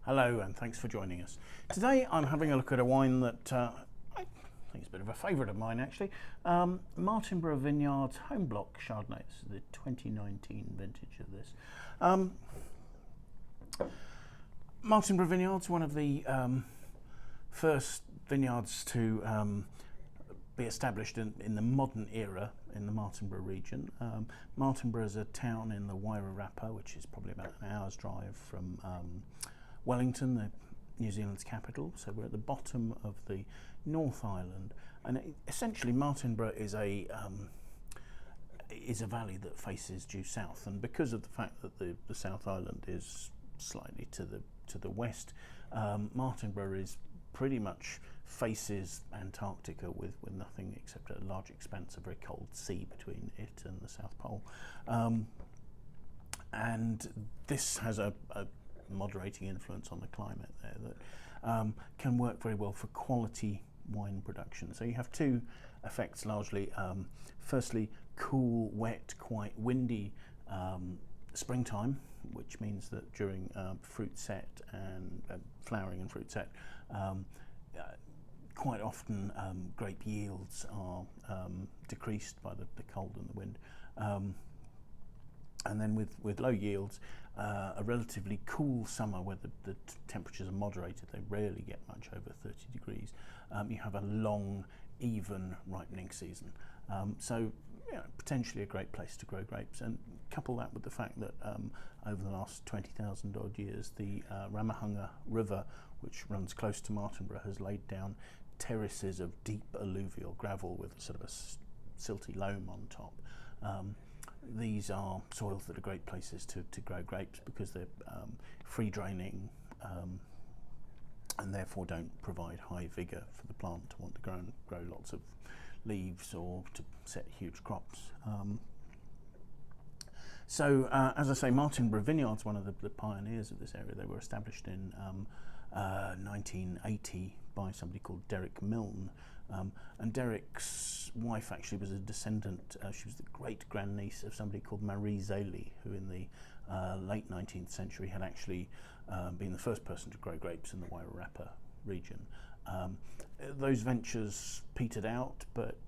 Hello and thanks for joining us. Today I'm having a look at a wine that I think is a bit of a favourite of mine actually. Martinborough Vineyard's Home Block Chardonnay. This is the 2019 vintage of this. Martinborough Vineyard's one of the first vineyards to be established in the modern era in the Martinborough region. Martinborough is a town in the Wairarapa, which is probably about an hour's drive from Wellington, the New Zealand's capital. So we're at the bottom of the North Island, and essentially Martinborough is a valley that faces due south, and because of the fact that the South Island is slightly to the west, Martinborough is pretty much faces Antarctica with nothing except a large expanse of very cold sea between it and the South Pole, and this has a moderating influence on the climate there that can work very well for quality wine production. So you have two effects largely. Firstly, cool, wet, quite windy springtime, which means that during fruit set and flowering and fruit set, quite often grape yields are decreased by the cold and the wind. And then with low yields, a relatively cool summer where the temperatures are moderated, they rarely get much over 30 degrees, you have a long, even ripening season. So potentially a great place to grow grapes, and couple that with the fact that over the last 20,000 odd years, the Ramahunga River, which runs close to Martinborough, has laid down terraces of deep alluvial gravel with sort of a silty loam on top. These are soils that are great places to grow grapes because they're free draining and therefore don't provide high vigour for the plant to want to grow lots of leaves or to set huge crops. So as I say, Martinborough Vineyard's one of the pioneers of this area. They were established in 1980 by somebody called Derek Milne. And Derek's wife actually was a descendant, she was the great-grandniece of somebody called Marie Zélie, who in the late 19th century had actually been the first person to grow grapes in the Wairarapa region. Those ventures petered out, but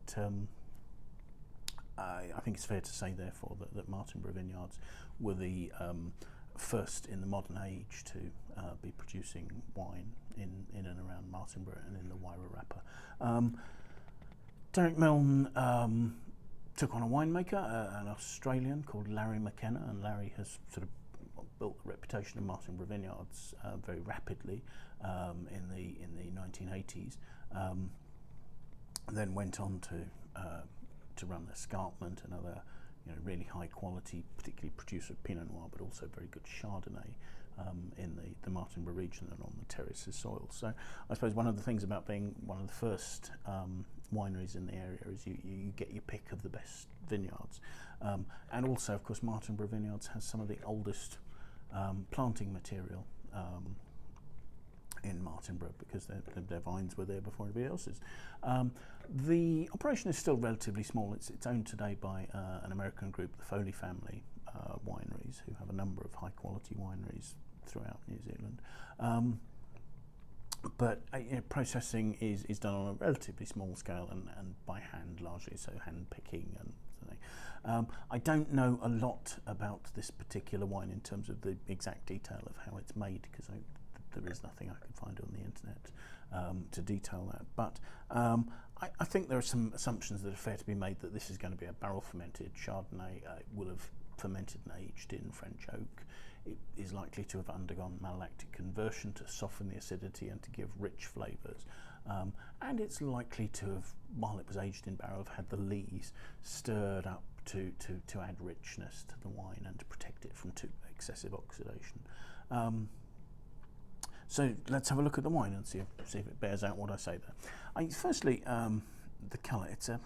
I think it's fair to say therefore that Martinborough Vineyards were the first in the modern age to be producing wine in and around Martinborough and in the Wairarapa. Derek Milne took on a winemaker, an Australian called Larry McKenna, and Larry has sort of built the reputation of Martinborough Vineyards very rapidly in the 1980s. Then went on to run Escarpment, another really high quality, particularly producer of Pinot Noir, but also very good Chardonnay in the Martinborough region and on the terraces soil. So I suppose one of the things about being one of the first wineries in the area is you get your pick of the best vineyards. And also, of course, Martinborough Vineyards has some of the oldest planting material in Martinborough because their vines were there before anybody else's. The operation is still relatively small. It's owned today by an American group, the Foley family wineries, who have a number of high quality wineries throughout New Zealand. But processing is done on a relatively small scale and by hand largely, so hand picking and something. I don't know a lot about this particular wine in terms of the exact detail of how it's made, because there is nothing I can find on the internet to detail that. But I think there are some assumptions that are fair to be made that this is going to be a barrel fermented Chardonnay. It will have fermented and aged in French oak. It is likely to have undergone malolactic conversion to soften the acidity and to give rich flavours. And it's likely to have, while it was aged in barrel, have had the lees stirred up to add richness to the wine and to protect it from too excessive oxidation. So let's have a look at the wine and see if it bears out what I say there. Firstly, the colour, it's a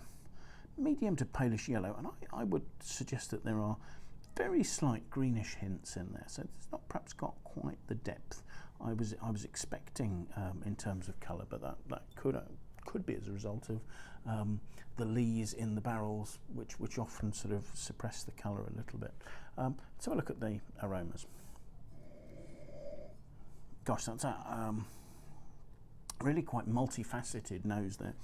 medium to palish yellow, and I would suggest that there are very slight greenish hints in there, so it's not perhaps got quite the depth I was expecting in terms of colour, but that could be as a result of the lees in the barrels, which often sort of suppress the colour a little bit. Let's have a look at the aromas. gosh, that's a really quite multifaceted nose there.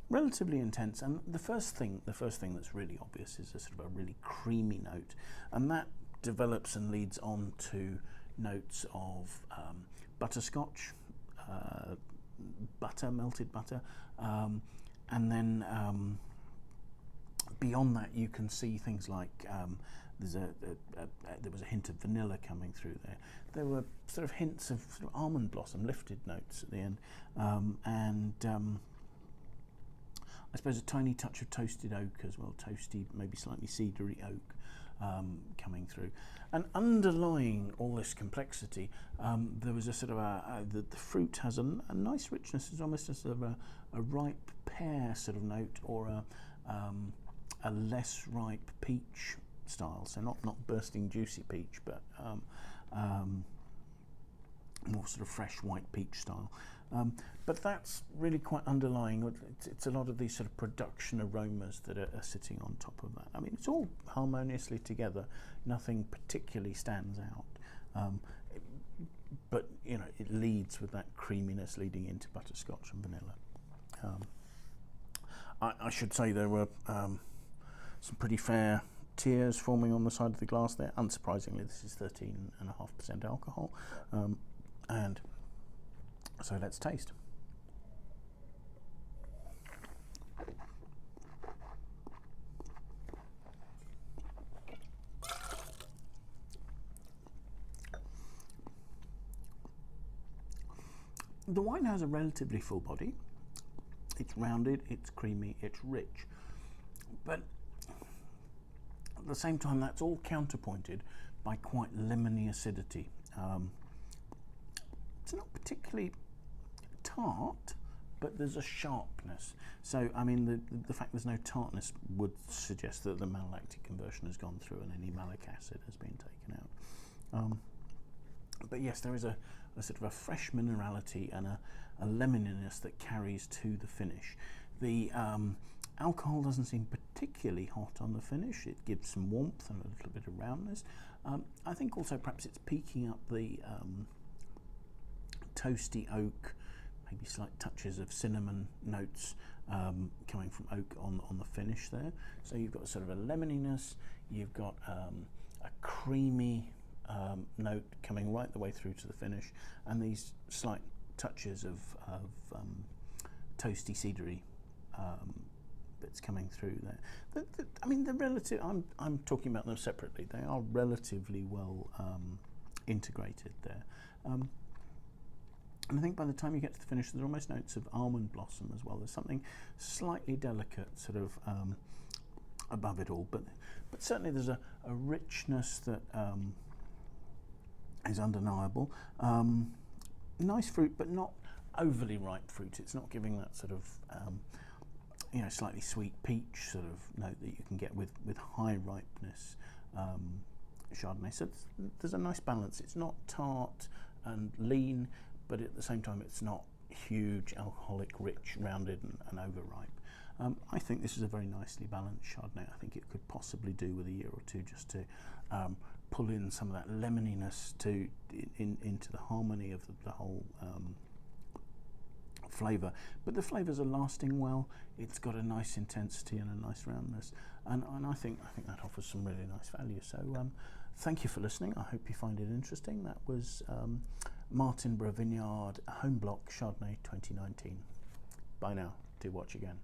Relatively intense, and the first thing that's really obvious is a sort of a really creamy note, and that develops and leads on to notes of butterscotch, butter, melted butter, and then beyond that you can see things like there was a hint of vanilla coming through there. There were sort of hints of sort of almond blossom, lifted notes at the end, and I suppose a tiny touch of toasted oak as well, toasty, maybe slightly cedary oak coming through. And underlying all this complexity, there was a sort of the fruit has a nice richness. It's almost a sort of a ripe pear sort of note, or a less ripe peach style. So not bursting juicy peach, but more sort of fresh white peach style. But that's really quite underlying. It's a lot of these sort of production aromas that are sitting on top of that. I mean, it's all harmoniously together. Nothing particularly stands out. But, you know, it leads with that creaminess leading into butterscotch and vanilla. I should say there were some pretty fair tears forming on the side of the glass there. Unsurprisingly, this is 13.5% alcohol. And so let's taste. The wine has a relatively full body. It's rounded, it's creamy, it's rich. But at the same time, that's all counterpointed by quite lemony acidity. It's not particularly tart, but there's a sharpness. So, I mean, the fact there's no tartness would suggest that the malolactic conversion has gone through and any malic acid has been taken out. But yes, there is a sort of a fresh minerality and a lemoniness that carries to the finish. The alcohol doesn't seem particularly hot on the finish. It gives some warmth and a little bit of roundness. I think also perhaps it's peaking up the toasty oak, maybe slight touches of cinnamon notes coming from oak on the finish there. So you've got sort of a lemoniness, you've got a creamy note coming right the way through to the finish, and these slight touches of toasty cedary bits coming through there. I mean, they're relative. I'm talking about them separately. They are relatively well integrated there. And I think by the time you get to the finish, there's almost notes of almond blossom as well. There's something slightly delicate sort of above it all, but certainly there's a richness that is undeniable. Nice fruit, but not overly ripe fruit. It's not giving that sort of you know, slightly sweet peach sort of note that you can get with high ripeness Chardonnay. So there's a nice balance. It's not tart and lean, but at the same time it's not huge, alcoholic, rich, rounded and overripe. I think this is a very nicely balanced Chardonnay. I think it could possibly do with a year or two just to pull in some of that lemoniness into the harmony of the whole flavour. But the flavours are lasting well. It's got a nice intensity and a nice roundness, and I think that offers some really nice value. So thank you for listening. I hope you find it interesting. That was Martinborough Vineyard Home Block Chardonnay 2019. Bye now. Do watch again.